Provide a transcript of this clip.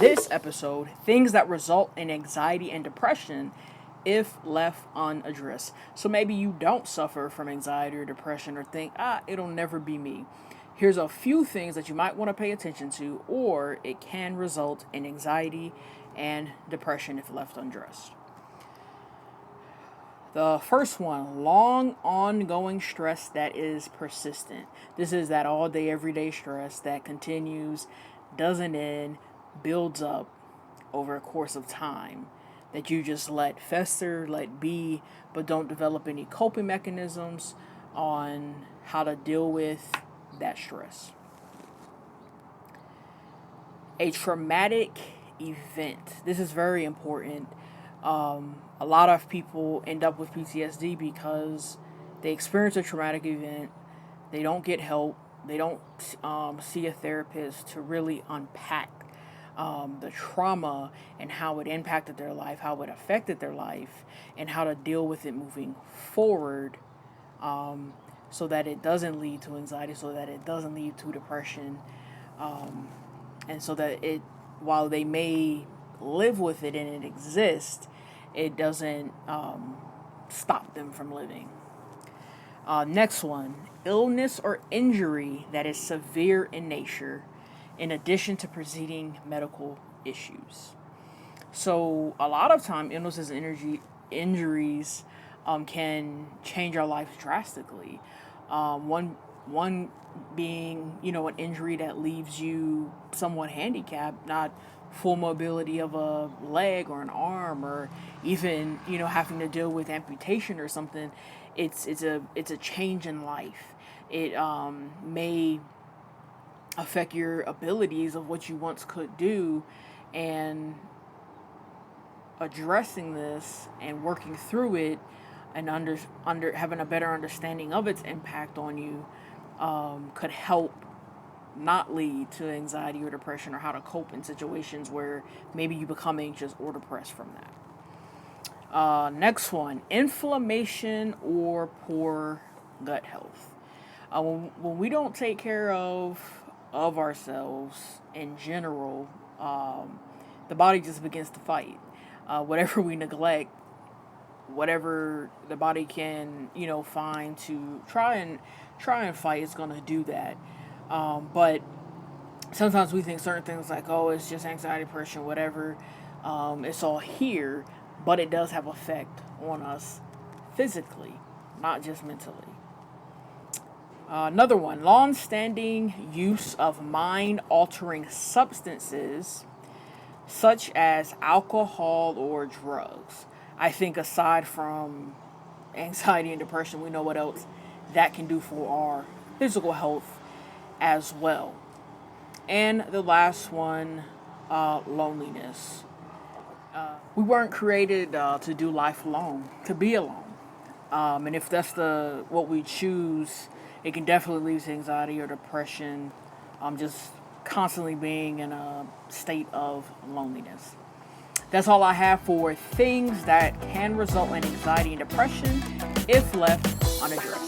this episode, things that result in anxiety and depression if left unaddressed. So maybe you don't suffer from anxiety or depression or think, it'll never be me. Here's a few things that you might want to pay attention to, or it can result in anxiety and depression if left unaddressed. The first one, long ongoing stress that is persistent. This is that all day, everyday stress that continues, doesn't end, builds up over a course of time, that you just let fester, let be, but don't develop any coping mechanisms on how to deal with that stress. A traumatic event. This is very important. A lot of people end up with PTSD because they experience a traumatic event, they don't get help, they don't see a therapist to really unpack the trauma and how it impacted their life, how it affected their life, and how to deal with it moving forward, so that it doesn't lead to anxiety, so that it doesn't lead to depression, and so that while they may live with it and it exists, it doesn't stop them from living. Next one, illness or injury that is severe in nature, in addition to preceding medical issues. So a lot of time, illnesses and injuries can change our lives drastically. One being, an injury that leaves you somewhat handicapped, not full mobility of a leg or an arm, or even, having to deal with amputation or something. It's a change in life. It may affect your abilities of what you once could do, and addressing this and working through it and under having a better understanding of its impact on you could help not lead to anxiety or depression, or how to cope in situations where maybe you become anxious or depressed from that. Next one, inflammation or poor gut health. When we don't take care of ourselves in general, the body just begins to fight. Whatever we neglect, whatever the body can, find to try and fight, is going to do that. But sometimes we think certain things like, it's just anxiety, depression, whatever. It's all here, but it does have effect on us physically, not just mentally. Another one, long-standing use of mind-altering substances such as alcohol or drugs. I think aside from anxiety and depression, we know what else that can do for our physical health as well. And the last one, loneliness. We weren't created to do life alone, to be alone. And if that's what we choose, it can definitely lead to anxiety or depression, just constantly being in a state of loneliness. That's all I have for things that can result in anxiety and depression if left unaddressed.